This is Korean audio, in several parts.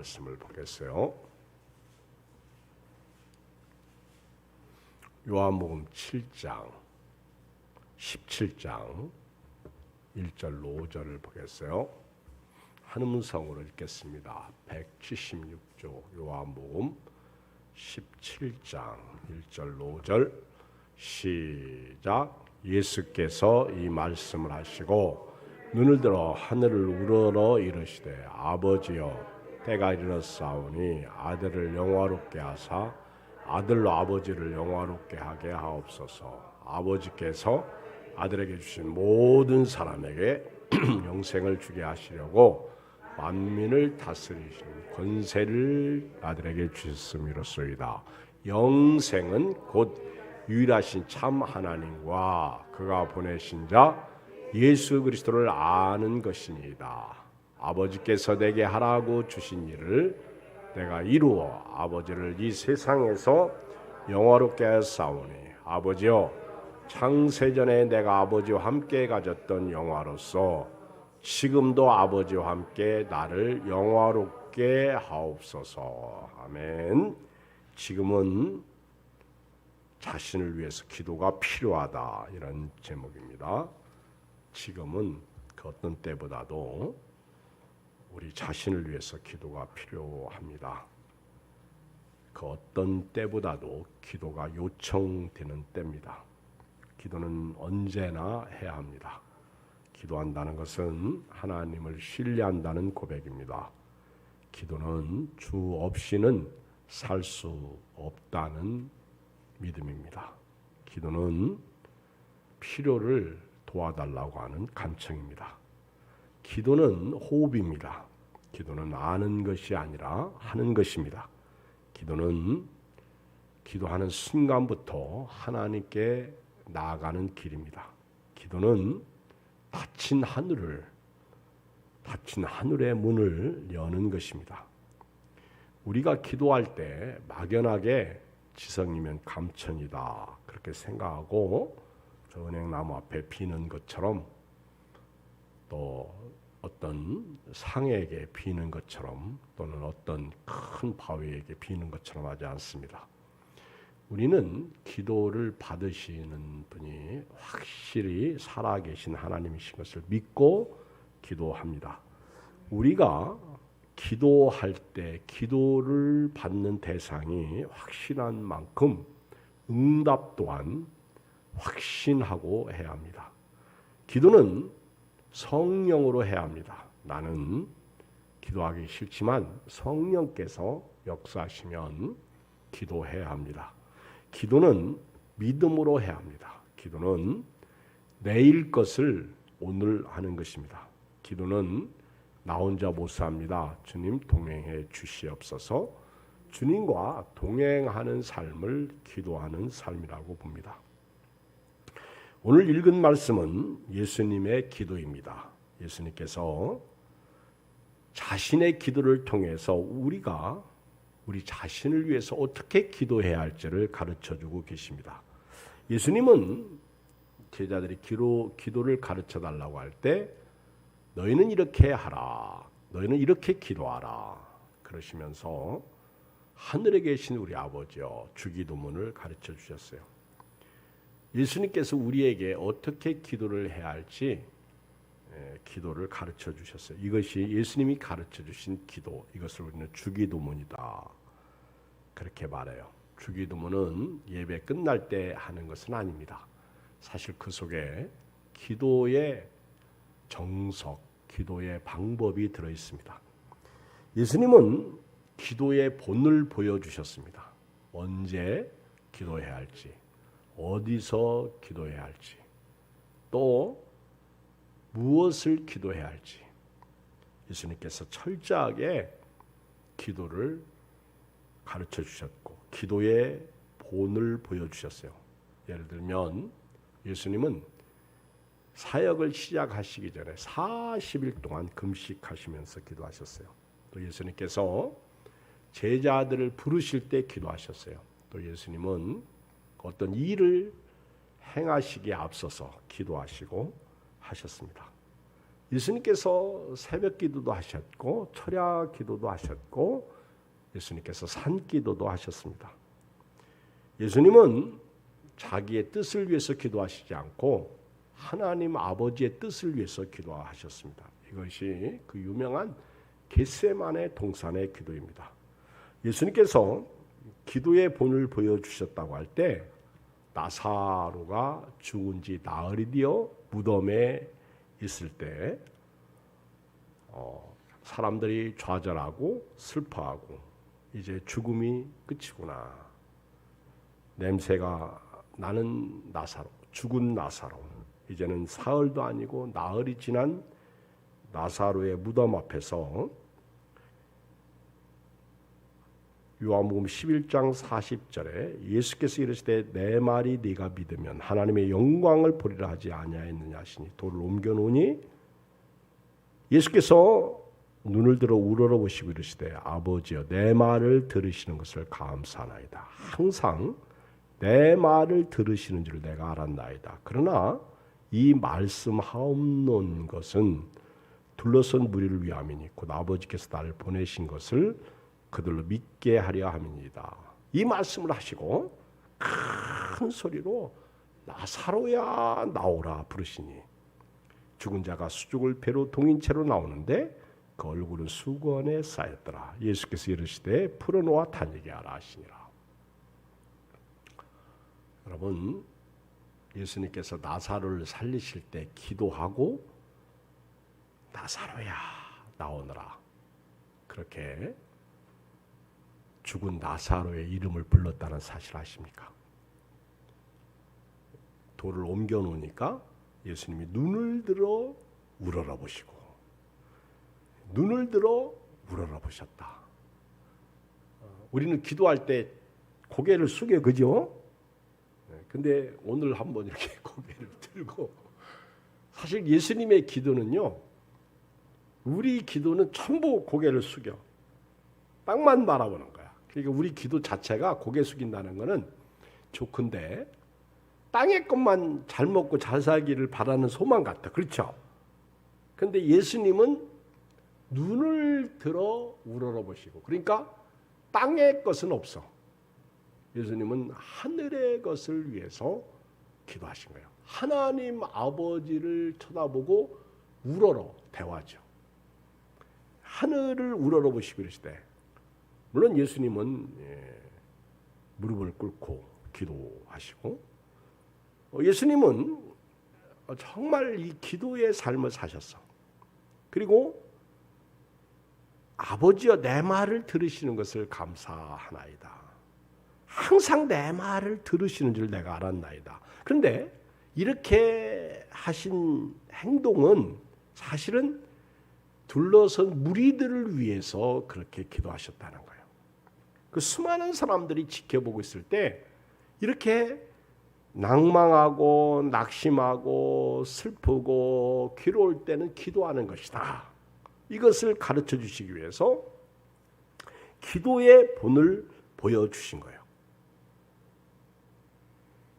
말씀을 보겠어요. 요한복음 7장 17장 1절 5절을 보겠어요. 한음성으로 읽겠습니다. 176조 요한복음 17장 1절 5절 시작. 예수께서 이 말씀을 하시고 눈을 들어 하늘을 우러러 이르시되 아버지여 때가 이르렀사오니 아들을 영화롭게 하사 아들로 아버지를 영화롭게 하게 하옵소서. 아버지께서 아들에게 주신 모든 사람에게 영생을 주게 하시려고 만민을 다스리시는 권세를 아들에게 주셨음이로소이다. 영생은 곧 유일하신 참 하나님과 그가 보내신 자 예수 그리스도를 아는 것이니이다. 아버지께서 내게 하라고 주신 일을 내가 이루어 아버지를 이 세상에서 영화롭게 하사오니 아버지여 창세전에 내가 아버지와 함께 가졌던 영화로서 지금도 아버지와 함께 나를 영화롭게 하옵소서. 아멘. 지금은 자신을 위해서 기도가 필요하다, 이런 제목입니다. 지금은 그 어떤 때보다도 우리 자신을 위해서 기도가 필요합니다. 그 어떤 때보다도 기도가 요청되는 때입니다. 기도는 언제나 해야 합니다. 기도한다는 것은 하나님을 신뢰한다는 고백입니다. 기도는 주 없이는 살 수 없다는 믿음입니다. 기도는 필요를 도와달라고 하는 간청입니다. 기도는 호흡입니다. 기도는 아는 것이 아니라 하는 것입니다. 기도는 기도하는 순간부터 하나님께 나아가는 길입니다. 기도는 닫힌 하늘의 문을 여는 것입니다. 우리가 기도할 때 막연하게 지성이면 감천이다 그렇게 생각하고 저 은행나무 앞에 비는 것처럼 또 어떤 상에게 비는 것처럼 또는 어떤 큰 바위에게 비는 것처럼 하지 않습니다. 우리는 기도를 받으시는 분이 확실히 살아계신 하나님이신 것을 믿고 기도합니다. 우리가 기도할 때 기도를 받는 대상이 확실한 만큼 응답 또한 확신하고 해야 합니다. 기도는 성령으로 해야 합니다. 나는 기도하기 싫지만 성령께서 역사하시면 기도해야 합니다. 기도는 믿음으로 해야 합니다. 기도는 내일 것을 오늘 하는 것입니다. 기도는 나 혼자 못 삽니다. 주님 동행해 주시옵소서. 주님과 동행하는 삶을 기도하는 삶이라고 봅니다. 오늘 읽은 말씀은 예수님의 기도입니다. 예수님께서 자신의 기도를 통해서 우리가 우리 자신을 위해서 어떻게 기도해야 할지를 가르쳐주고 계십니다. 예수님은 제자들이 기도를 가르쳐달라고 할 때 너희는 이렇게 하라, 너희는 이렇게 기도하라 그러시면서 하늘에 계신 우리 아버지여 주기도문을 가르쳐 주셨어요. 예수님께서 우리에게 어떻게 기도를 해야 할지 기도를 가르쳐 주셨어요. 이것이 예수님이 가르쳐 주신 기도, 이것을 우리는 주기도문이다 그렇게 말해요. 주기도문은 예배 끝날 때 하는 것은 아닙니다. 사실 그 속에 기도의 정석, 기도의 방법이 들어 있습니다. 예수님은 기도의 본을 보여주셨습니다. 언제 기도해야 할지, 어디서 기도해야 할지, 또 무엇을 기도해야 할지 예수님께서 철저하게 기도를 가르쳐 주셨고 기도의 본을 보여주셨어요. 예를 들면 예수님은 사역을 시작하시기 전에 40일 동안 금식하시면서 기도하셨어요. 또 예수님께서 제자들을 부르실 때 기도하셨어요. 또 예수님은 어떤 일을 행하시기에 앞서서 기도하시고 하셨습니다. 예수님께서 새벽 기도도 하셨고 철야 기도도 하셨고 예수님께서 산 기도도 하셨습니다. 예수님은 자기의 뜻을 위해서 기도하시지 않고 하나님 아버지의 뜻을 위해서 기도하셨습니다. 이것이 그 유명한 겟세마네 동산의 기도입니다. 예수님께서 기도의 본을 보여주셨다고 할 때 나사로가 죽은 지 나흘이 되어 무덤에 있을 때 사람들이 좌절하고 슬퍼하고 이제 죽음이 끝이구나. 냄새가 나는 나사로, 죽은 나사로. 이제는 사흘도 아니고 나흘이 지난 나사로의 무덤 앞에서 요한복음 11장 40절에 예수께서 이르시되 내 말이 네가 믿으면 하나님의 영광을 보리라 하지 아니하였느냐 하시니 돌을 옮겨 놓으니 예수께서 눈을 들어 우러러보시고 이르시되 아버지여 내 말을 들으시는 것을 감사하나이다. 항상 내 말을 들으시는 줄 내가 알았나이다. 그러나 이 말씀하옵는 것은 둘러선 무리를 위함이니 곧 아버지께서 나를 보내신 것을 그들로 믿게 하려 함이니이다. 이 말씀을 하시고 큰 소리로 나사로야 나오라 부르시니 죽은 자가 수족을 배로 동인 채로 나오는데 그 얼굴은 수건에 쌓였더라. 예수께서 이르시되 풀어놓아 다니게 하라 하시니라. 여러분, 예수님께서 나사로를 살리실 때 기도하고 나사로야 나오너라 그렇게 죽은 나사로의 이름을 불렀다는 사실 아십니까? 돌을 옮겨 놓으니까 예수님이 눈을 들어 우러러보시고 눈을 들어 우러러보셨다. 우리는 기도할 때 고개를 숙여 그죠? 근데 오늘 한번 이렇게 고개를 들고 사실 예수님의 기도는요. 우리 기도는 전부 고개를 숙여 땅만 바라보는 거야. 그러니까 우리 기도 자체가 고개 숙인다는 거는 좋건데 땅의 것만 잘 먹고 잘 살기를 바라는 소망 같다. 그렇죠? 근데 예수님은 눈을 들어 우러러보시고 그러니까 땅의 것은 없어. 예수님은 하늘의 것을 위해서 기도하신 거예요. 하나님 아버지를 쳐다보고 우러러 대화죠. 하늘을 우러러보시고 이러시되 물론 예수님은 무릎을 꿇고 기도하시고 예수님은 정말 이 기도의 삶을 사셨어. 그리고 아버지여 내 말을 들으시는 것을 감사하나이다. 항상 내 말을 들으시는 줄 내가 알았나이다. 그런데 이렇게 하신 행동은 사실은 둘러선 무리들을 위해서 그렇게 기도하셨다는 거예요. 그 수많은 사람들이 지켜보고 있을 때 이렇게 낭망하고 낙심하고 슬프고 괴로울 때는 기도하는 것이다. 이것을 가르쳐 주시기 위해서 기도의 본을 보여주신 거예요.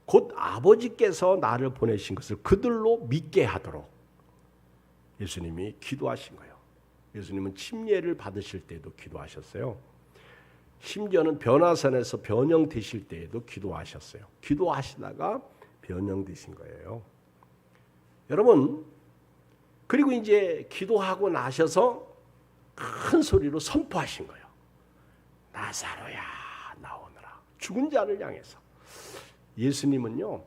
곧 아버지께서 나를 보내신 것을 그들로 믿게 하도록 예수님이 기도하신 거예요. 예수님은 침례를 받으실 때도 기도하셨어요. 심지어는 변화산에서 변형되실 때에도 기도하셨어요. 기도하시다가 변형되신 거예요. 여러분, 그리고 이제 기도하고 나셔서 큰 소리로 선포하신 거예요. 나사로야 나오너라. 죽은 자를 향해서. 예수님은요,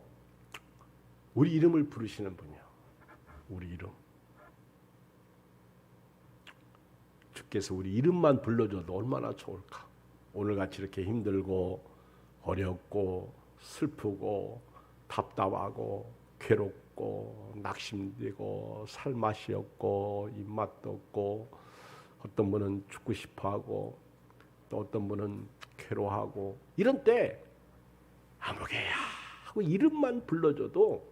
우리 이름을 부르시는 분이에요. 우리 이름. 주께서 우리 이름만 불러줘도 얼마나 좋을까. 오늘같이 이렇게 힘들고 어렵고 슬프고 답답하고 괴롭고 낙심되고 살맛이 없고 입맛도 없고 어떤 분은 죽고 싶어하고 또 어떤 분은 괴로워하고 이런 때 아무개야 하고 이름만 불러줘도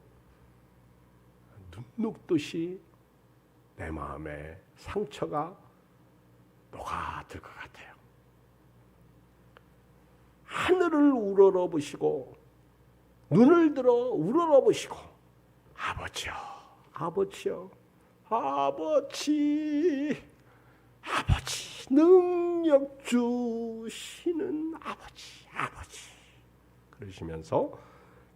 눈 녹듯이 내 마음에 상처가 녹아들 것 같아요. 하늘을 우러러보시고 눈을 들어 우러러보시고 아버지여 아버지여 아버지, 아버지, 능력 주시는 아버지, 아버지. 그러시면서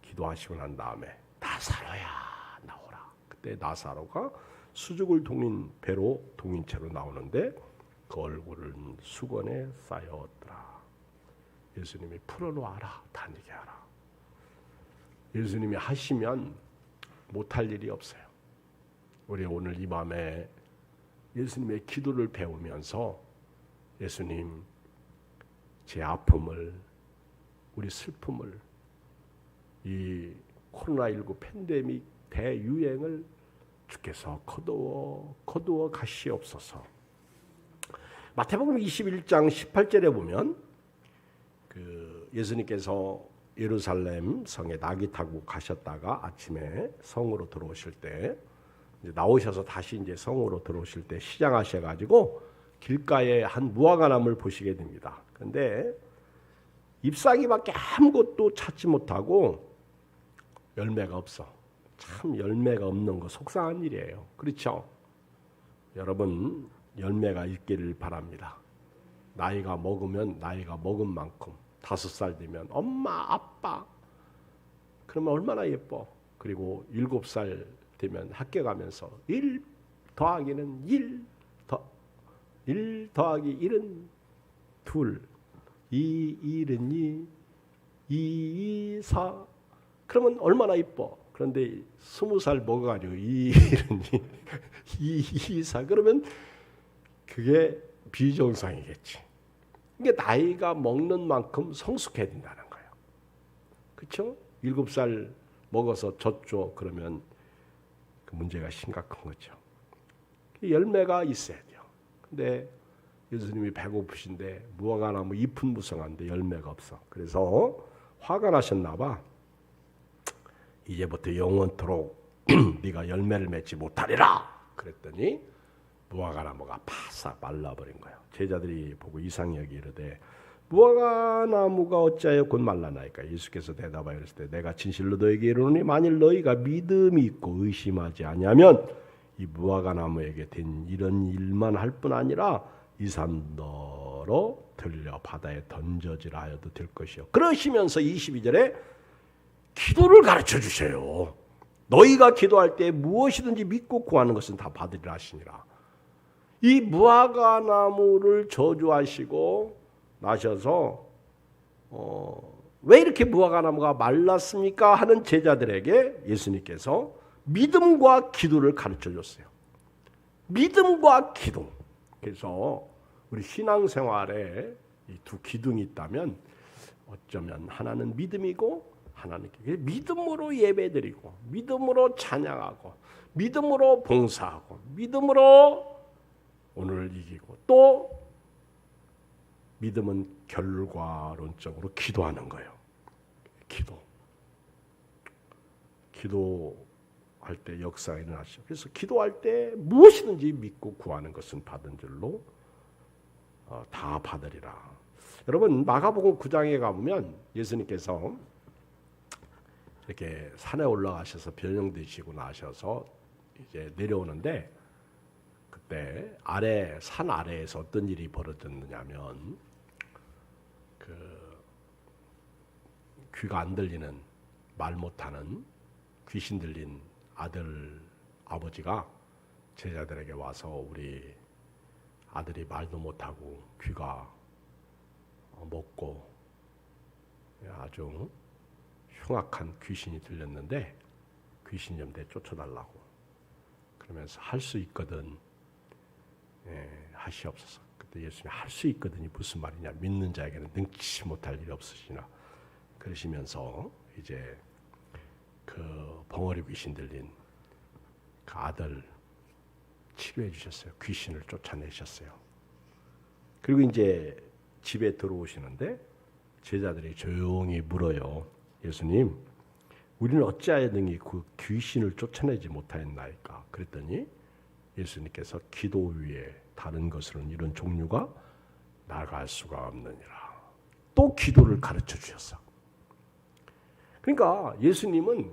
기도하시고 난 다음에 나사로야 나오라. 그때 나사로가 수죽을 동인 배로 동인채로 나오는데 그 얼굴은 수건에 쌓였더라. 예수님이 풀어놓아라, 다니게 하라. 예수님이 하시면 못할 일이 없어요. 우리 오늘 이 밤에 예수님의 기도를 배우면서 예수님, 제 아픔을, 우리 슬픔을, 이 코로나19 팬데믹 대유행을 주께서 거두어 가시옵소서. 마태복음 21장 18절에 보면 그 예수님께서 예루살렘 성에 나귀 타고 가셨다가 아침에 성으로 들어오실 때 이제 나오셔서 다시 이제 성으로 들어오실 때 시장하셔가지고 길가에 한 무화과나무를 보시게 됩니다. 그런데 잎사귀밖에 아무것도 찾지 못하고 열매가 없어. 참 열매가 없는 거 속상한 일이에요. 그렇죠? 여러분 열매가 있기를 바랍니다. 나이가 먹으면 나이가 먹은 만큼 5살 되면 엄마 아빠 그러면 얼마나 예뻐. 그리고 7살 되면 학교 가면서 1 더하기는 1 더하기 1은 2 2 1은 2 2 4 그러면 얼마나 예뻐. 그런데 20살 먹어가지고 2 1은 2 2 4 그러면 그게 비정상이겠지. 이게 나이가 먹는 만큼 성숙해야 된다는 거예요. 그렇죠? 7살 먹어서 젖줘 그러면 그 문제가 심각한 거죠. 열매가 있어야 돼요. 근데 예수님이 배고프신데 무화과나무 잎은 무성한데 열매가 없어. 그래서 화가 나셨나 봐. 이제부터 영원토록 네가 열매를 맺지 못하리라. 그랬더니 무화과나무가 바싹 말라버린 거예요. 제자들이 보고 이상히 여기 이르되 무화과나무가 어찌하여 곧 말라나이까. 예수께서 대답하여 이르실 때 내가 진실로 너에게 이르노니 만일 너희가 믿음이 있고 의심하지 아니하면 이 무화과나무에게 된 이런 일만 할 뿐 아니라 이 산더러 들려 바다에 던져지라 하여도 될 것이요. 그러시면서 22절에 기도를 가르쳐 주셔요. 너희가 기도할 때 무엇이든지 믿고 구하는 것은 다 받으리라 하시니라. 이 무화과나무를 저주하시고 나셔서 왜 이렇게 무화과나무가 말랐습니까? 하는 제자들에게 예수님께서 믿음과 기도를 가르쳐 줬어요. 믿음과 기도. 그래서 우리 신앙생활에 이 두 기둥이 있다면 어쩌면 하나는 믿음이고 하나는 믿음으로 예배드리고 믿음으로 찬양하고 믿음으로 봉사하고 믿음으로 오늘 이기고 또 믿음은 결과론적으로 기도하는 거예요. 기도할 때 역사가 일어나시죠. 그래서 기도할 때 무엇이든지 믿고 구하는 것은 받은 줄로 다 받으리라. 여러분 마가복음 9장에 가보면 예수님께서 이렇게 산에 올라가셔서 변형되시고 나셔서 이제 내려오는데 그때 산 아래에서 어떤 일이 벌어졌느냐면 그 귀가 안 들리는 말 못하는 귀신 들린 아버지가 제자들에게 와서 우리 아들이 말도 못하고 귀가 먹고 아주 흉악한 귀신이 들렸는데 귀신 좀 쫓아달라고 그러면서 할 수 있거든 하시옵소서. 그때 예수님이 할 수 있거든이 무슨 말이냐. 믿는 자에게는 능치 못할 일이 없으시나. 그러시면서 이제 그 벙어리 귀신 들린 그 아들 치료해 주셨어요. 귀신을 쫓아내셨어요. 그리고 이제 집에 들어오시는데 제자들이 조용히 물어요. 예수님, 우리는 어찌하여 능히 그 귀신을 쫓아내지 못하였나이까? 그랬더니 예수님께서 기도 위에 다른 것으로는 이런 종류가 나갈 수가 없느니라. 또 기도를 가르쳐 주셨어. 그러니까 예수님은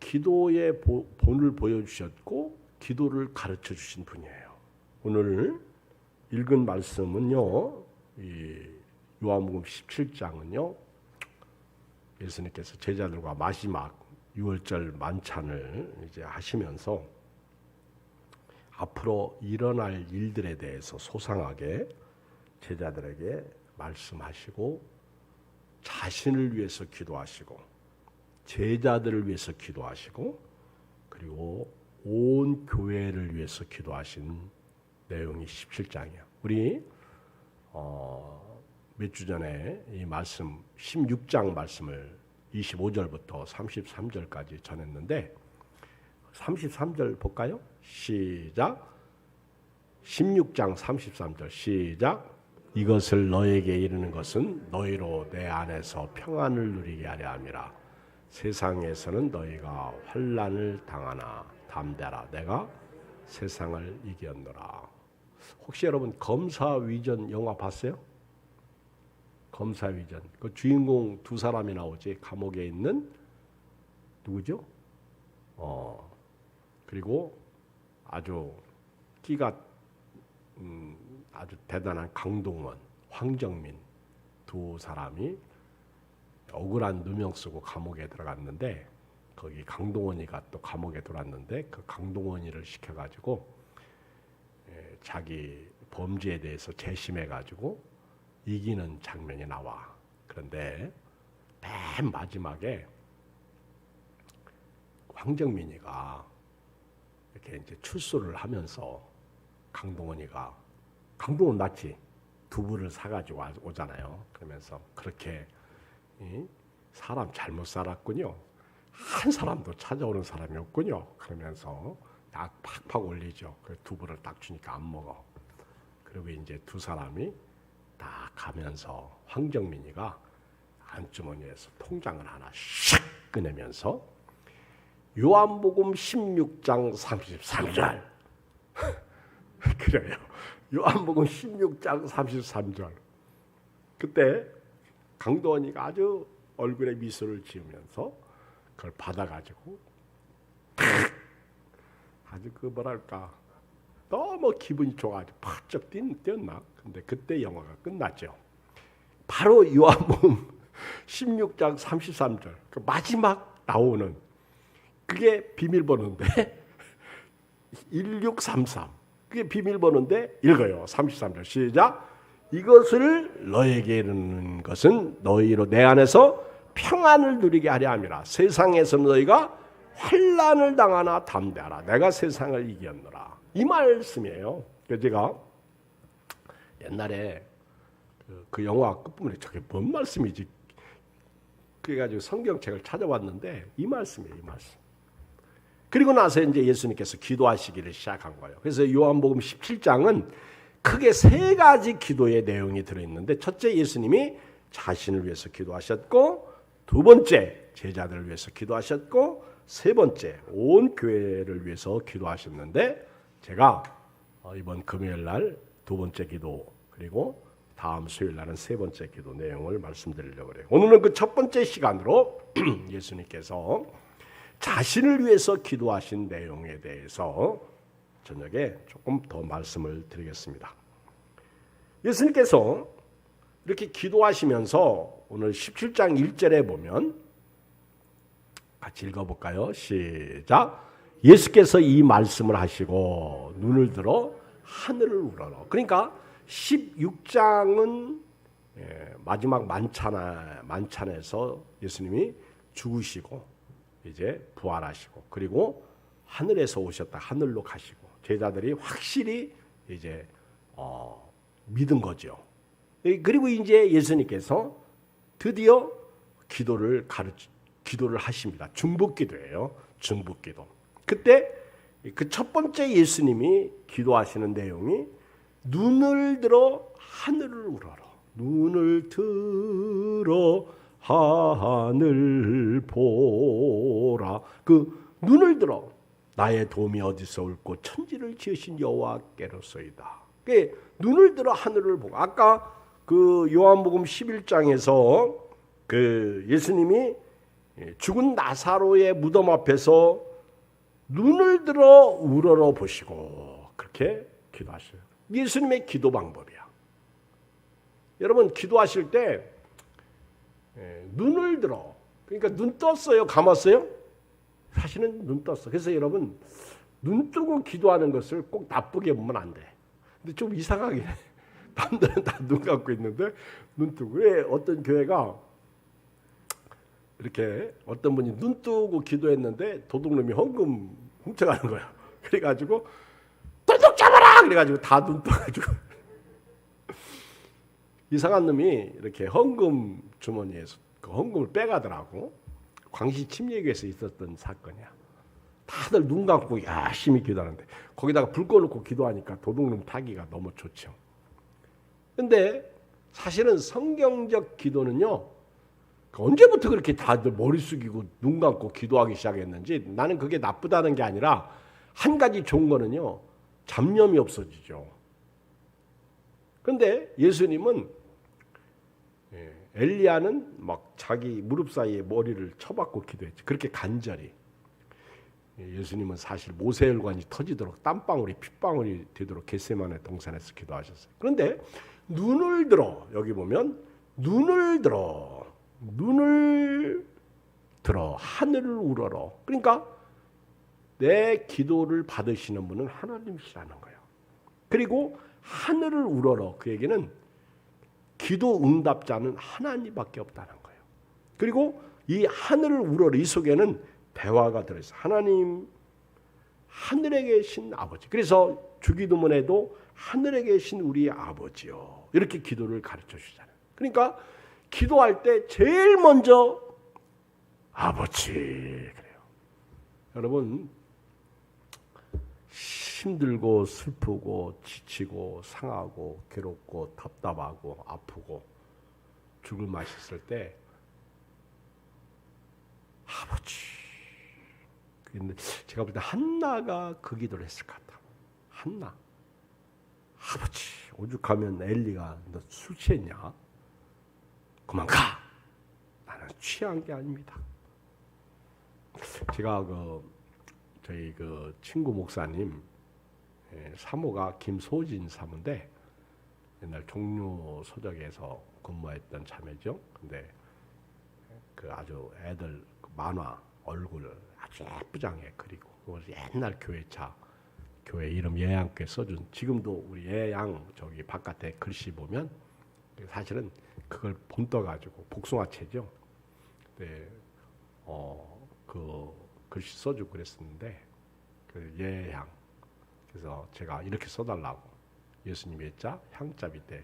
기도의 본을 보여주셨고 기도를 가르쳐 주신 분이에요. 오늘 읽은 말씀은요, 이 요한복음 17장은요, 예수님께서 제자들과 마지막 유월절 만찬을 이제 하시면서 앞으로 일어날 일들에 대해서 소상하게 제자들에게 말씀하시고 자신을 위해서 기도하시고 제자들을 위해서 기도하시고 그리고 온 교회를 위해서 기도하신 내용이 17장이에요. 우리 몇 주 전에 이 말씀 16장 말씀을 25절부터 33절까지 전했는데 33절 볼까요? 시작. 16장 33절 시작. 이것을 너에게 이르는 것은 너희로 내 안에서 평안을 누리게 하려 함이라. 세상에서는 너희가 환난을 당하나 담대하라. 내가 세상을 이겼노라. 혹시 여러분 검사위전 영화 봤어요? 검사위전. 그 주인공 두 사람이 나오지. 감옥에 있는 누구죠? 그리고 아주 끼가 아주 대단한 강동원, 황정민 두 사람이 억울한 누명 쓰고 감옥에 들어갔는데 거기 강동원이가 또 감옥에 들어왔는데 그 강동원이를 시켜가지고 자기 범죄에 대해서 재심해가지고 이기는 장면이 나와. 그런데 맨 마지막에 황정민이가 이렇게 이제 출소를 하면서 강동원 맞지? 두부를 사가지고 오잖아요. 그러면서 그렇게 사람 잘못 살았군요. 한 사람도 찾아오는 사람이 없군요. 그러면서 약 팍팍 올리죠. 그 두부를 딱 주니까 안 먹어. 그리고 이제 두 사람이 딱 가면서 황정민이가 안주머니에서 통장을 하나 샥 꺼내면서 요한복음 16장 33절 그래요. 요한복음 16장 33절. 그때 강도원이가 아주 얼굴에 미소를 지으면서 그걸 받아가지고 아주 그 뭐랄까 너무 기분이 좋아가지고 펄쩍 뛰었나? 근데 그때 영화가 끝났죠. 바로 요한복음 16장 33절 그 마지막 나오는 그게 비밀번호인데 1633 그게 비밀번호인데 읽어요. 33절 시작. 이것을 너에게 이르는 것은 너희로 내 안에서 평안을 누리게 하려 함이라. 세상에서 너희가 환난을 당하나 담대하라. 내가 세상을 이겼노라. 이 말씀이에요. 그래서 제가 옛날에 그 영화 끝부분에 저게 뭔 말씀이지? 그래가지고 성경책을 찾아왔는데 이 말씀이에요. 이 말씀. 그리고 나서 이제 예수님께서 기도하시기를 시작한 거예요. 그래서 요한복음 17장은 크게 세 가지 기도의 내용이 들어있는데 첫째 예수님이 자신을 위해서 기도하셨고 두 번째 제자들을 위해서 기도하셨고 세 번째 온 교회를 위해서 기도하셨는데 제가 이번 금요일 날 두 번째 기도 그리고 다음 수요일 날은 세 번째 기도 내용을 말씀드리려고 그래요. 오늘은 그 첫 번째 시간으로 예수님께서 자신을 위해서 기도하신 내용에 대해서 저녁에 조금 더 말씀을 드리겠습니다. 예수님께서 이렇게 기도하시면서 오늘 17장 1절에 보면 같이 읽어볼까요? 시작. 예수께서 이 말씀을 하시고 눈을 들어 하늘을 우러러. 그러니까 16장은 마지막 만찬에서 예수님이 죽으시고 이제 부활하시고 그리고 하늘에서 오셨다 하늘로 가시고 제자들이 확실히 이제 믿은 거죠. 그리고 이제 예수님께서 드디어 기도를 하십니다. 중보기도예요. 중보기도. 그때 그 첫 번째 예수님이 기도하시는 내용이 눈을 들어 하늘을 우러러. 눈을 들어 하늘 보라. 그 눈을 들어 나의 도움이 어디서 올고 천지를 지으신 여호와께로소이다. 그 눈을 들어 하늘을 보고 아까 그 요한복음 11장에서 그 예수님이 죽은 나사로의 무덤 앞에서 눈을 들어 우러러 보시고 그렇게 기도하셔요. 예수님의 기도 방법이야. 여러분 기도하실 때 눈을 들어, 그러니까 눈 떴어요, 감았어요? 사실은 눈 떴어. 그래서 여러분 눈 뜨고 기도하는 것을 꼭 나쁘게 보면 안 돼. 근데 좀 이상하게 남들은 다 눈 감고 있는데 눈 뜨고. 왜 어떤 교회가 이렇게 어떤 분이 눈 뜨고 기도했는데 도둑놈이 헌금 훔쳐가는 거야. 그래가지고 도둑 잡아라! 그래가지고 다 눈 떠가지고 이상한 놈이 이렇게 헌금 주머니에서 그 헌금을 빼가더라고. 광시 침례교에서 있었던 사건이야. 다들 눈 감고 열심히 기도하는데 거기다가 불 꺼놓고 기도하니까 도둑놈 타기가 너무 좋죠. 근데 사실은 성경적 기도는요, 언제부터 그렇게 다들 머리 숙이고 눈 감고 기도하기 시작했는지, 나는 그게 나쁘다는 게 아니라 한 가지 좋은 거는요, 잡념이 없어지죠. 그런데 예수님은 엘리야는 막 자기 무릎 사이에 머리를 쳐박고 기도했죠. 그렇게 간절히. 예수님은 사실 모세혈관이 터지도록 땀방울이 핏방울이 되도록 겟세마네 동산에서 기도하셨어요. 그런데 눈을 들어, 여기 보면 눈을 들어 하늘을 우러러. 그러니까 내 기도를 받으시는 분은 하나님이시라는 거예요. 그리고 하늘을 우러러, 그 얘기는 기도 응답자는 하나님밖에 없다는 거예요. 그리고 이 하늘을 우러러, 이 속에는 대화가 들어있어요. 하나님, 하늘에 계신 아버지. 그래서 주기도문에도 하늘에 계신 우리 아버지요, 이렇게 기도를 가르쳐 주잖아요. 그러니까 기도할 때 제일 먼저 아버지 그래요. 여러분 힘들고 슬프고 지치고 상하고 괴롭고 답답하고 아프고 죽을 맛있을 때 아버지. 근데 제가 볼 때 한나가 그 기도를 했을 것 같아. 한나. 아버지, 오죽하면 엘리가 너 술 취했냐? 그만 가. 나는 취한 게 아닙니다. 제가 저희 친구 목사님 사모가 김소진 사모인데 옛날 종료 소적에서 근무했던 자매죠. 근데 그 아주 애들 만화 얼굴을 아주 예쁘장하게 그리고 옛날 교회 이름 예양께 써준, 지금도 우리 예양 저기 바깥에 글씨 보면 사실은 그걸 본떠 가지고 복숭아채죠. 네, 그 글씨 써주고 그랬었는데 그 예양. 그래서 제가 이렇게 써달라고, 예수님의 자 향자 밑에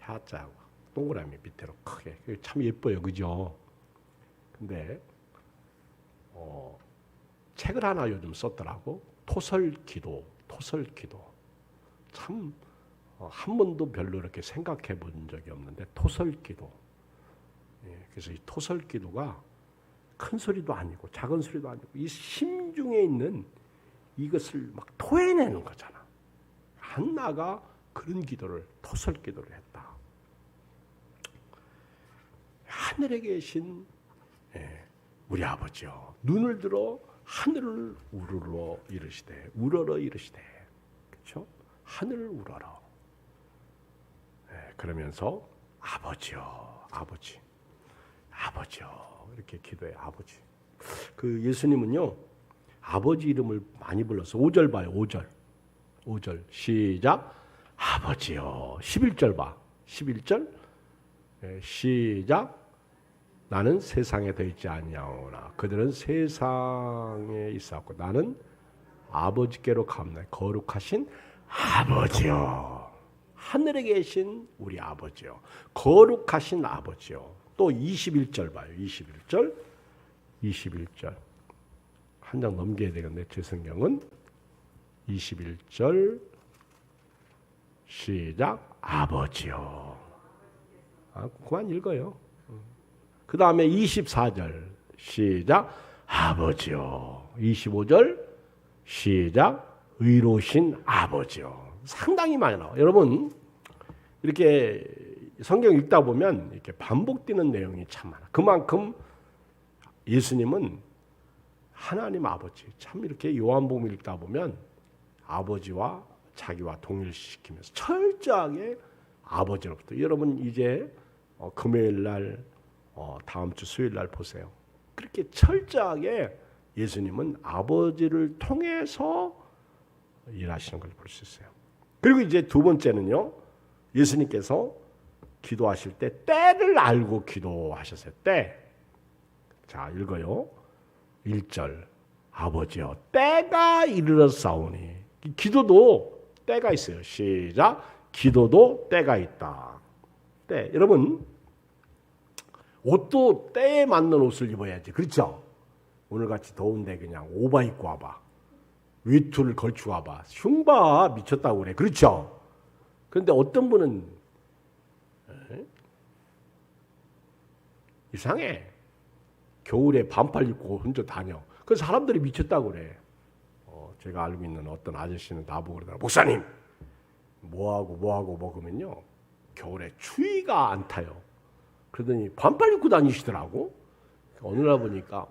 야자하고 동그라미 밑으로 크게. 참 예뻐요, 그죠? 근데 책을 하나 요즘 썼더라고. 토설기도. 참 한 번도 별로 이렇게 생각해 본 적이 없는데 토설기도. 그래서 이 토설기도가 큰 소리도 아니고 작은 소리도 아니고 이 심중에 있는 이것을 막 토해내는 거잖아. 한나가 그런 기도를, 토설기도를 했다. 하늘에 계신 우리 아버지여, 눈을 들어 하늘을 우러러 이르시되, 그렇죠? 하늘을 우러러. 그러면서 아버지여, 아버지여 이렇게 기도해. 아버지. 그 예수님은요 아버지 이름을 많이 불러서 5절 봐요. 5절 시작. 아버지여. 11절 봐. 11절 시작. 나는 세상에 더 있지 아니하오나 그들은 세상에 있었고 나는 아버지께로 갑니다. 거룩하신 아버지여. 하늘에 계신 우리 아버지여. 거룩하신 아버지여. 또 21절 봐요. 21절. 한 장 넘겨야 되겠네. 제 성경은 21절 시작. 아버지여. 그만 읽어요. 그 다음에 24절 시작. 아버지여. 25절 시작. 의로우신 아버지여. 상당히 많이 나와요. 여러분 이렇게 성경 읽다 보면 이렇게 반복되는 내용이 참 많아. 그만큼 예수님은 하나님 아버지, 참 이렇게 요한복음 읽다 보면 아버지와 자기와 동일시키면서 철저하게 아버지로부터, 여러분 이제 금요일 날 다음 주 수요일 날 보세요. 그렇게 철저하게 예수님은 아버지를 통해서 일하시는 걸 볼 수 있어요. 그리고 이제 두 번째는요, 예수님께서 기도하실 때 때를 알고 기도하셨어요. 때. 자, 읽어요. 1절. 아버지여, 때가 이르렀사오니. 기도도 때가 있어요. 시작. 기도도 때가 있다. 때. 여러분, 옷도 때에 맞는 옷을 입어야지. 그렇죠? 오늘같이 더운데 그냥 오바 입고 와봐. 외투를 걸치고 와봐. 흉봐. 미쳤다고 그래. 그렇죠? 그런데 어떤 분은 이상해. 겨울에 반팔 입고 혼자 다녀. 그래서 사람들이 미쳤다고 그래. 제가 알고 있는 어떤 아저씨는 나보고 그러더라. 목사님, 뭐하고 먹으면요, 겨울에 추위가 안 타요. 그러더니 반팔 입고 다니시더라고. 어느 날 보니까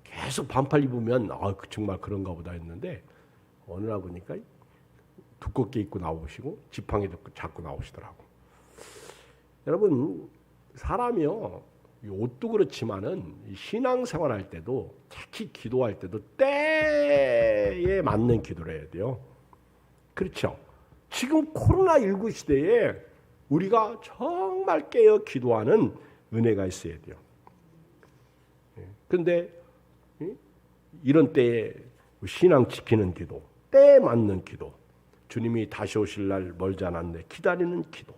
계속 반팔 입으면 정말 그런가 보다 했는데, 어느 날 보니까 두껍게 입고 나오시고 지팡이도 잡고 나오시더라고. 여러분, 사람이요, 옷도 그렇지만은 신앙생활 할 때도, 특히 기도할 때도 때에 맞는 기도를 해야 돼요. 그렇죠? 지금 코로나19 시대에 우리가 정말 깨어 기도하는 은혜가 있어야 돼요. 그런데 이런 때에 신앙 지키는 기도, 때에 맞는 기도, 주님이 다시 오실 날 멀지 않았네 기다리는 기도.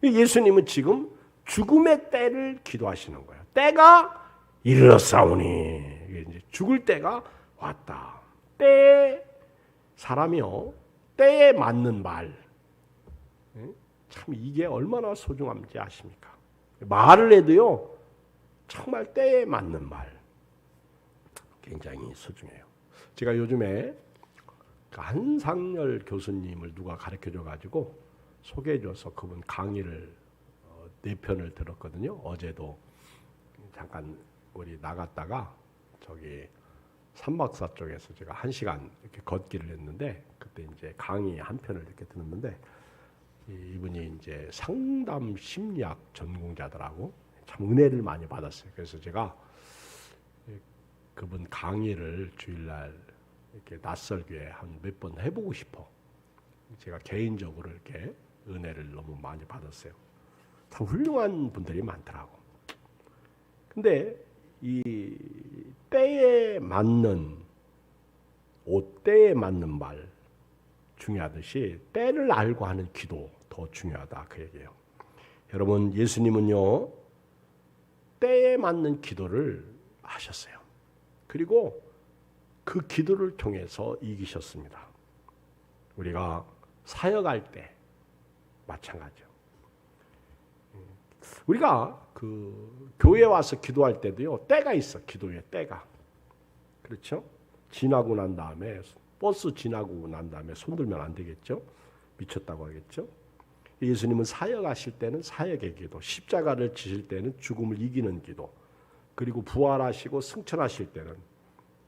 예수님은 지금 죽음의 때를 기도하시는 거예요. 때가 이르렀사오니, 이제 죽을 때가 왔다. 때, 사람이요, 때에 맞는 말, 참 이게 얼마나 소중한지 아십니까? 말을 해도요, 정말 때에 맞는 말, 굉장히 소중해요. 제가 요즘에 한상열 교수님을 누가 가르쳐줘 가지고 소개해줘서 그분 강의를 4편을 들었거든요. 어제도 잠깐 우리 나갔다가 저기 삼박사 쪽에서 제가 1시간 이렇게 걷기를 했는데, 그때 이제 강의 한 편을 이렇게 들었는데, 이분이 이제 상담 심리학 전공자더라고. 참 은혜를 많이 받았어요. 그래서 제가 그분 강의를 주일날 이렇게 낯설게 한 몇 번 해보고 싶어. 제가 개인적으로 이렇게 은혜를 너무 많이 받았어요. 참 훌륭한 분들이 많더라고. 근데 이 때에 맞는 옷, 때에 맞는 말 중요하듯이 때를 알고 하는 기도 더 중요하다, 그 얘기예요. 여러분, 예수님은요, 때에 맞는 기도를 하셨어요. 그리고 그 기도를 통해서 이기셨습니다. 우리가 사역할 때 마찬가지요. 우리가 그 교회 와서 기도할 때도요, 때가 있어. 기도에 때가. 그렇죠? 지나고 난 다음에, 버스 지나고 난 다음에 손 들면 안 되겠죠? 미쳤다고 하겠죠? 예수님은 사역하실 때는 사역의 기도, 십자가를 지실 때는 죽음을 이기는 기도, 그리고 부활하시고 승천하실 때는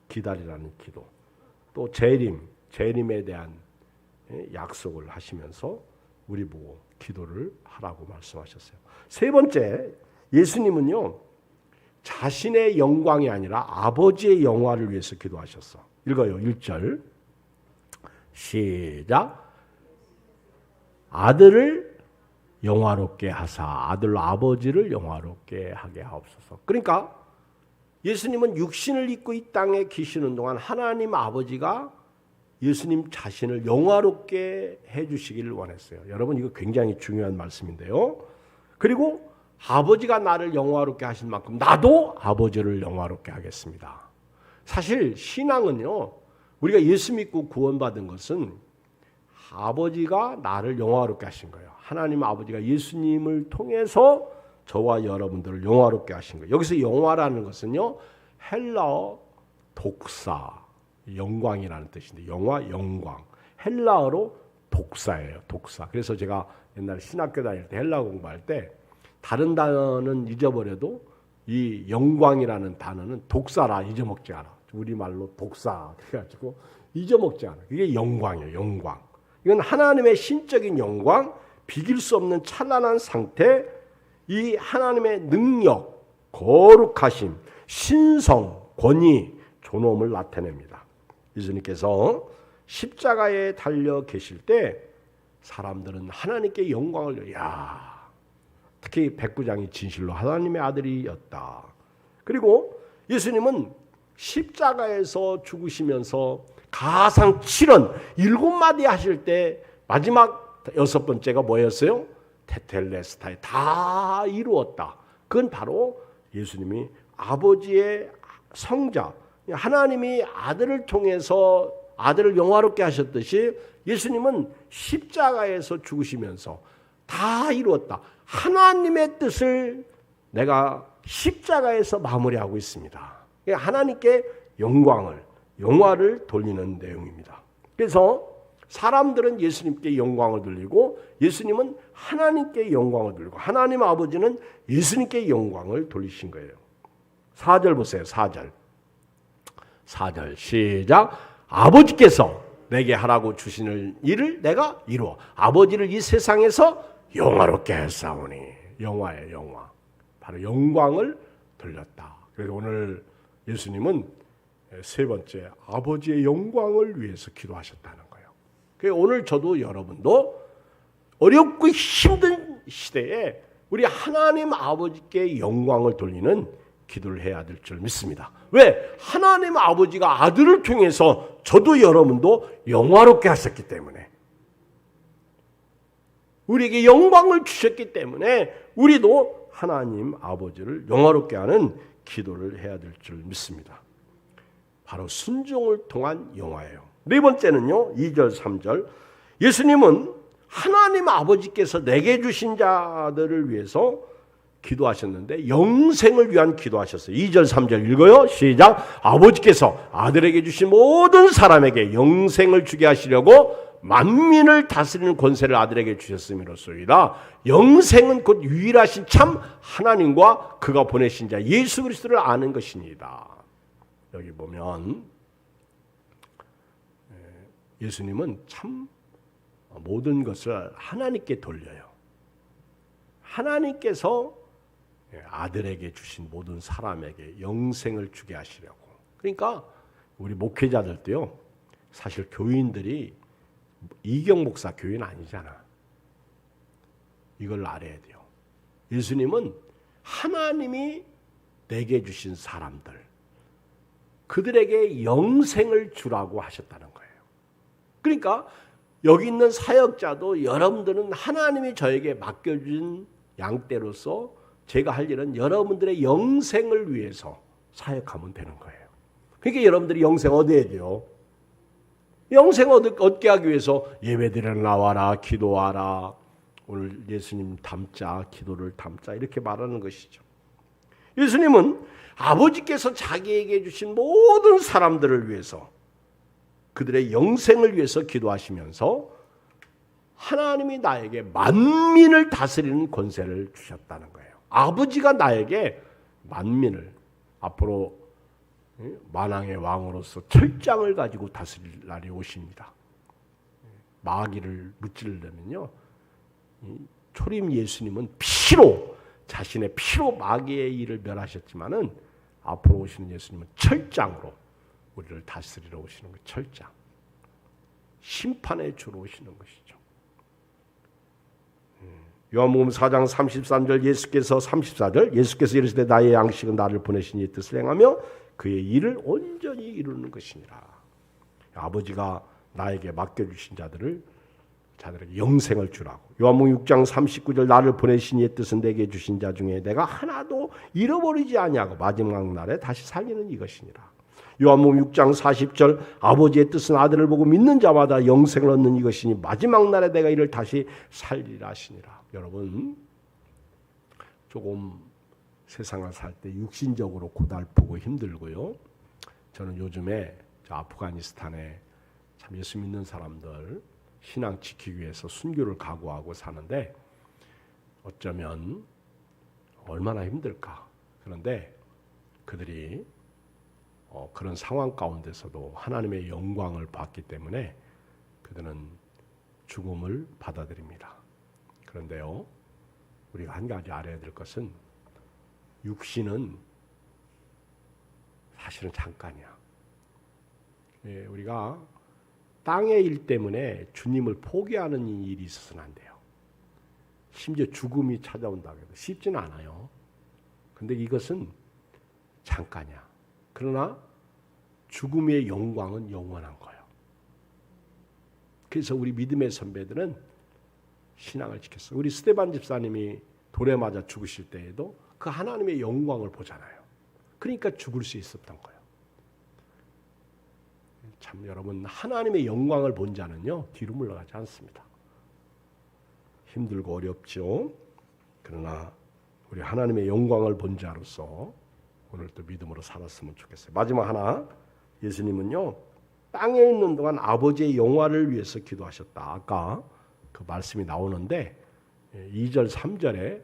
기다리라는 기도, 또 재림에 대한 약속을 하시면서 우리 보고 기도를 하라고 말씀하셨어요. 세 번째, 예수님은요, 자신의 영광이 아니라 아버지의 영화를 위해서 기도하셨어. 읽어요. 1절 시작. 아들을 영화롭게 하사 아들로 아버지를 영화롭게 하게 하옵소서. 그러니까 예수님은 육신을 입고 이 땅에 계시는 동안 하나님 아버지가 예수님 자신을 영화롭게 해주시기를 원했어요. 여러분, 이거 굉장히 중요한 말씀인데요. 그리고 아버지가 나를 영화롭게 하신 만큼 나도 아버지를 영화롭게 하겠습니다. 사실 신앙은요, 우리가 예수 믿고 구원받은 것은 아버지가 나를 영화롭게 하신 거예요. 하나님 아버지가 예수님을 통해서 저와 여러분들을 영화롭게 하신 거예요. 여기서 영화라는 것은요, 헬라어 독사, 영광이라는 뜻인데, 영광. 헬라어로 독사예요. 독사. 그래서 제가 옛날에 신학교 다닐 때 헬라어 공부할 때 다른 단어는 잊어버려도 이 영광이라는 단어는 독사라 잊어먹지 않아. 우리말로 독사 그래가지고 잊어먹지 않아. 이게 영광이에요. 영광. 이건 하나님의 신적인 영광, 비길 수 없는 찬란한 상태, 이 하나님의 능력, 거룩하심, 신성, 권위, 존엄을 나타냅니다. 예수님께서 십자가에 달려 계실 때 사람들은 하나님께 영광을 특히 백부장이 진실로 하나님의 아들이었다. 그리고 예수님은 십자가에서 죽으시면서 가상 7원 7마디 하실 때 마지막 6번째가 뭐였어요? 테텔레스타에 다 이루었다. 그건 바로 예수님이 아버지의 성자, 하나님이 아들을 통해서 아들을 영화롭게 하셨듯이 예수님은 십자가에서 죽으시면서 다 이루었다. 하나님의 뜻을 내가 십자가에서 마무리하고 있습니다. 하나님께 영화를 돌리는 내용입니다. 그래서 사람들은 예수님께 영광을 돌리고 예수님은 하나님께 영광을 돌리고 하나님 아버지는 예수님께 영광을 돌리신 거예요. 4절 보세요. 4절 시작. 아버지께서 내게 하라고 주시는 일을 내가 이루어 아버지를 이 세상에서 영화롭게 했사오니. 영화예요. 영화. 바로 영광을 돌렸다. 그래서 오늘 예수님은 세 번째 아버지의 영광을 위해서 기도하셨다는 거예요. 그래서 오늘 저도 여러분도 어렵고 힘든 시대에 우리 하나님 아버지께 영광을 돌리는 기도를 해야 될 줄 믿습니다. 왜? 하나님 아버지가 아들을 통해서 저도 여러분도 영화롭게 하셨기 때문에, 우리에게 영광을 주셨기 때문에 우리도 하나님 아버지를 영화롭게 하는 기도를 해야 될 줄 믿습니다. 바로 순종을 통한 영화예요. 네 번째는요. 2절 3절 예수님은 하나님 아버지께서 내게 주신 자들을 위해서 기도하셨는데 영생을 위한 기도하셨어요. 2절 3절 읽어요. 시작. 아버지께서 아들에게 주신 모든 사람에게 영생을 주게 하시려고 만민을 다스리는 권세를 아들에게 주셨음이로소이다. 영생은 곧 유일하신 참 하나님과 그가 보내신 자 예수 그리스도를 아는 것입니다. 여기 보면 예수님은 참 모든 것을 하나님께 돌려요. 하나님께서 아들에게 주신 모든 사람에게 영생을 주게 하시려고. 그러니까 우리 목회자들도요. 사실 교인들이 이경 목사 교인 아니잖아. 이걸 알아야 돼요. 예수님은 하나님이 내게 주신 사람들, 그들에게 영생을 주라고 하셨다는 거예요. 그러니까 여기 있는 사역자도 여러분들은 하나님이 저에게 맡겨준 양떼로서 제가 할 일은 여러분들의 영생을 위해서 사역하면 되는 거예요. 그러니까 여러분들이 영생 얻어야 돼요. 영생 얻게 하기 위해서 예배드리러 나와라, 기도하라, 오늘 예수님 닮자, 기도를 닮자 이렇게 말하는 것이죠. 예수님은 아버지께서 자기에게 주신 모든 사람들을 위해서 그들의 영생을 위해서 기도하시면서 하나님이 나에게 만민을 다스리는 권세를 주셨다는 거예요. 아버지가 나에게 만민을 앞으로 만왕의 왕으로서 철장을 가지고 다스릴 날이 오십니다. 마귀를 무찌르려면요, 초림 예수님은 피로, 자신의 피로 마귀의 일을 멸하셨지만은 앞으로 오시는 예수님은 철장으로 우리를 다스리러 오시는 거. 철장, 심판의 주로 오시는 것이죠. 요한복음 4장 33절 예수께서 이르시되 나의 양식은 나를 보내신 이 뜻을 행하며 그의 일을 온전히 이루는 것이니라. 아버지가 나에게 맡겨주신 자들에게 영생을 주라고. 요한복음 6장 39절 나를 보내신 이의 뜻은 내게 주신 자 중에 내가 하나도 잃어버리지 아니하고 마지막 날에 다시 살리는 이것이니라. 요한복음 6장 40절 아버지의 뜻은 아들을 보고 믿는 자마다 영생을 얻는 이것이니 마지막 날에 내가 이를 다시 살리라 하시니라. 여러분, 조금 세상을 살 때 육신적으로 고달프고 힘들고요. 저는 요즘에 저 아프가니스탄에 참 예수 믿는 사람들 신앙 지키기 위해서 순교를 각오하고 사는데 어쩌면 얼마나 힘들까. 그런데 그들이 그런 상황 가운데서도 하나님의 영광을 봤기 때문에 그들은 죽음을 받아들입니다. 그런데요, 우리가 한 가지 알아야 될 것은 육신은 사실은 잠깐이야. 우리가 땅의 일 때문에 주님을 포기하는 일이 있어서는 안 돼요. 심지어 죽음이 찾아온다고 해도 쉽지는 않아요. 근데 이것은 잠깐이야. 그러나 죽음의 영광은 영원한 거예요. 그래서 우리 믿음의 선배들은 신앙을 지켰어요. 우리 스데반 집사님이 돌에 맞아 죽으실 때에도 그 하나님의 영광을 보잖아요. 그러니까 죽을 수 있었던 거예요. 참 여러분, 하나님의 영광을 본 자는요 뒤로 물러가지 않습니다. 힘들고 어렵죠. 그러나 우리 하나님의 영광을 본 자로서 오늘 또 믿음으로 살았으면 좋겠어요. 마지막 하나, 예수님은요 땅에 있는 동안 아버지의 영화를 위해서 기도하셨다. 아까 그 말씀이 나오는데 2절 3절에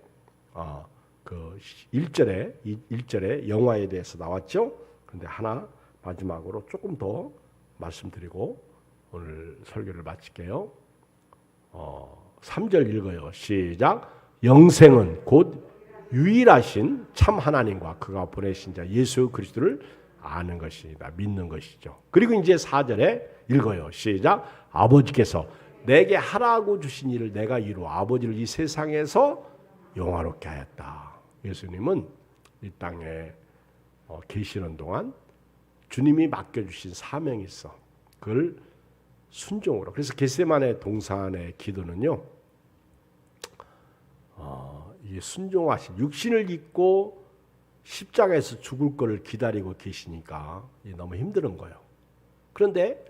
그 1절에 영화에 대해서 나왔죠. 그런데 하나 마지막으로 조금 더 말씀드리고 오늘 설교를 마칠게요. 3절 읽어요. 시작. 영생은 곧 유일하신 참 하나님과 그가 보내신 자 예수 그리스도를 아는 것이다. 믿는 것이죠. 그리고 이제 4절에 읽어요. 시작. 아버지께서 내게 하라고 주신 일을 내가 이루어 아버지를 이 세상에서 영화롭게 하였다. 예수님은 이 땅에 계시는 동안 주님이 맡겨주신 사명이 있어. 그걸 순종으로. 그래서 겟세마네 동산의 기도는요. 이게 순종하신 육신을 입고 십자가에서 죽을 것을 기다리고 계시니까 너무 힘든 거예요. 그런데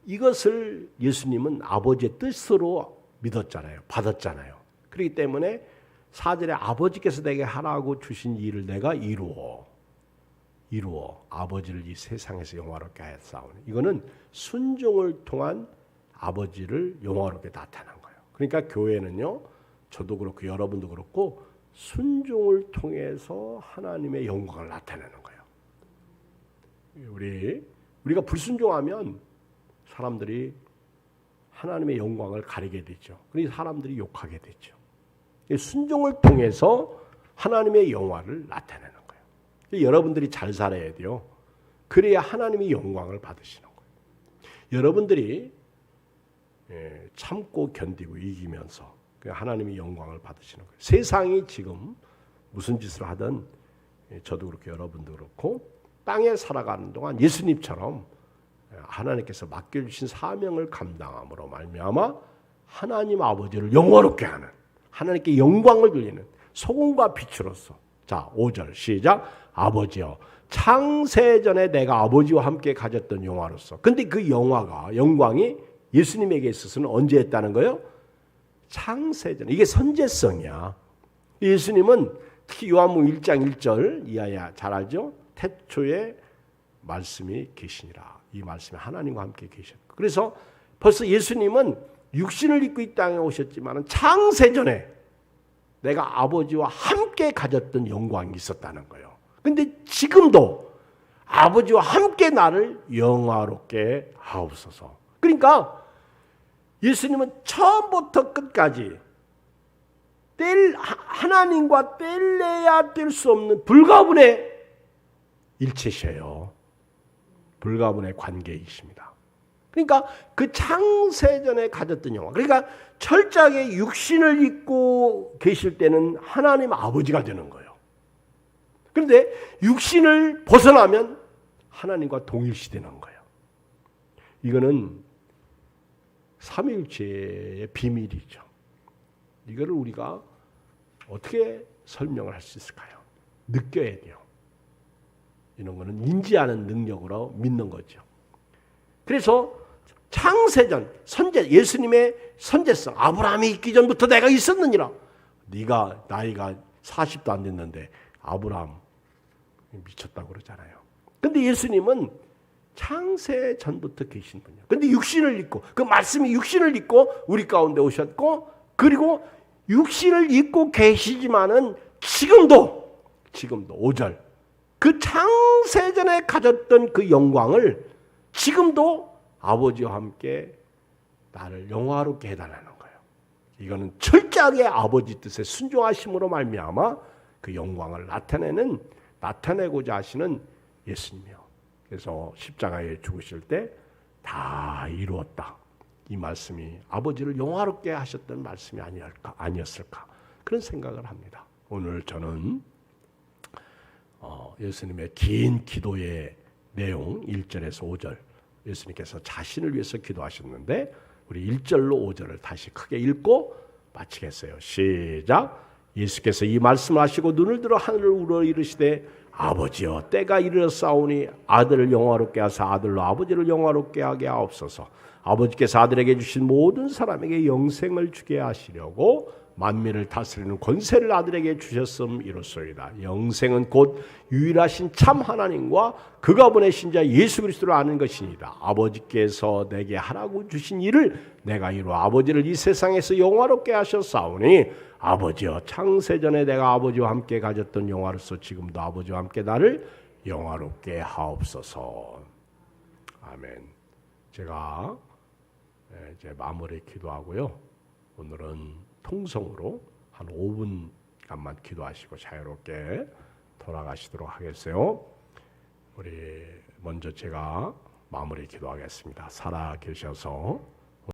이것을 예수님은 아버지의 뜻으로 믿었잖아요. 받았잖아요. 그렇기 때문에 4절에 아버지께서 내게 하라고 주신 일을 내가 이루어 아버지를 이 세상에서 영화롭게 하였사오니. 이거는 순종을 통한 아버지를 영화롭게 나타난 거예요. 그러니까 교회는요, 저도 그렇고 여러분도 그렇고 순종을 통해서 하나님의 영광을 나타내는 거예요. 우리가 불순종하면 사람들이 하나님의 영광을 가리게 되죠. 그래서 사람들이 욕하게 되죠. 순종을 통해서 하나님의 영광을 나타내는 거예요. 여러분들이 잘 살아야 돼요. 그래야 하나님의 영광을 받으시는 거예요. 여러분들이 참고 견디고 이기면서 하나님의 영광을 받으시는 거예요. 세상이 지금 무슨 짓을 하든 저도 그렇고 여러분도 그렇고 땅에 살아가는 동안 예수님처럼 하나님께서 맡겨주신 사명을 감당함으로 말미암아 하나님 아버지를 영화롭게 하는, 하나님께 영광을 돌리는 소금과 빛으로서. 자, 5절 시작. 아버지여, 창세전에 내가 아버지와 함께 가졌던 영화로서. 근데 그 영광이 예수님에게 있어서는 언제 했다는 거예요? 창세전. 이게 선제성이야. 예수님은 특히 요한복음 1장 1절 이하야 잘 알죠? 태초에 말씀이 계시니라. 이 말씀이 하나님과 함께 계셨고. 그래서 벌써 예수님은 육신을 입고 이 땅에 오셨지만 창세전에 내가 아버지와 함께 가졌던 영광이 있었다는 거예요. 근데 지금도 아버지와 함께 나를 영화롭게 하옵소서. 그러니까 예수님은 처음부터 끝까지 하나님과 뗄래야 뗄 수 없는 불가분의 일체셔요. 불가분의 관계이십니다. 그러니까 그 창세전에 가졌던 영광, 그러니까 철저하게 육신을 입고 계실 때는 하나님 아버지가 되는 거예요. 그런데 육신을 벗어나면 하나님과 동일시되는 거예요. 이거는 삼위일체의 비밀이죠. 이거를 우리가 어떻게 설명을 할 수 있을까요? 느껴야 돼요. 이런 거는 인지하는 능력으로 믿는 거죠. 그래서 창세전, 예수님의 선제성, 아브라함이 있기 전부터 내가 있었느니라. 네가 나이가 40도 안 됐는데 아브라함 미쳤다고 그러잖아요. 근데 예수님은 창세 전부터 계신 분이에요. 근데 육신을 입고, 그 말씀이 육신을 입고 우리 가운데 오셨고, 그리고 육신을 입고 계시지만은 지금도 지금도 5절 그 창세전에 가졌던 그 영광을 지금도 아버지와 함께 나를 영화롭게 해달라는 거예요. 이거는 철저하게 아버지 뜻에 순종하심으로 말미암아 그 영광을 나타내고자 하시는 예수님이요. 그래서 십자가에 죽으실 때 다 이루었다. 이 말씀이 아버지를 영화롭게 하셨던 말씀이 아니었을까 그런 생각을 합니다. 오늘 저는 예수님의 긴 기도의 내용 1절에서 5절 예수님께서 자신을 위해서 기도하셨는데 우리 1절로 5절을 다시 크게 읽고 마치겠어요. 시작. 예수께서 이 말씀을 하시고 눈을 들어 하늘을 우러 이르시되 아버지여 때가 이르렀사오니 아들을 영화롭게 하사 아들로 아버지를 영화롭게 하게 하옵소서. 아버지께서 아들에게 주신 모든 사람에게 영생을 주게 하시려고 만민을 다스리는 권세를 아들에게 주셨음 이로소이다. 영생은 곧 유일하신 참 하나님과 그가 보내신 자 예수 그리스도를 아는 것이니이다. 아버지께서 내게 하라고 주신 일을 내가 이루어 아버지를 이 세상에서 영화롭게 하셨사오니 아버지여 창세전에 내가 아버지와 함께 가졌던 영화로서 지금도 아버지와 함께 나를 영화롭게 하옵소서. 아멘. 제가 이제 마무리 기도하고요. 오늘은 통성으로 한 5분간만 기도하시고 자유롭게 돌아가시도록 하겠어요. 우리 먼저 제가 마무리 기도하겠습니다. 살아 계셔서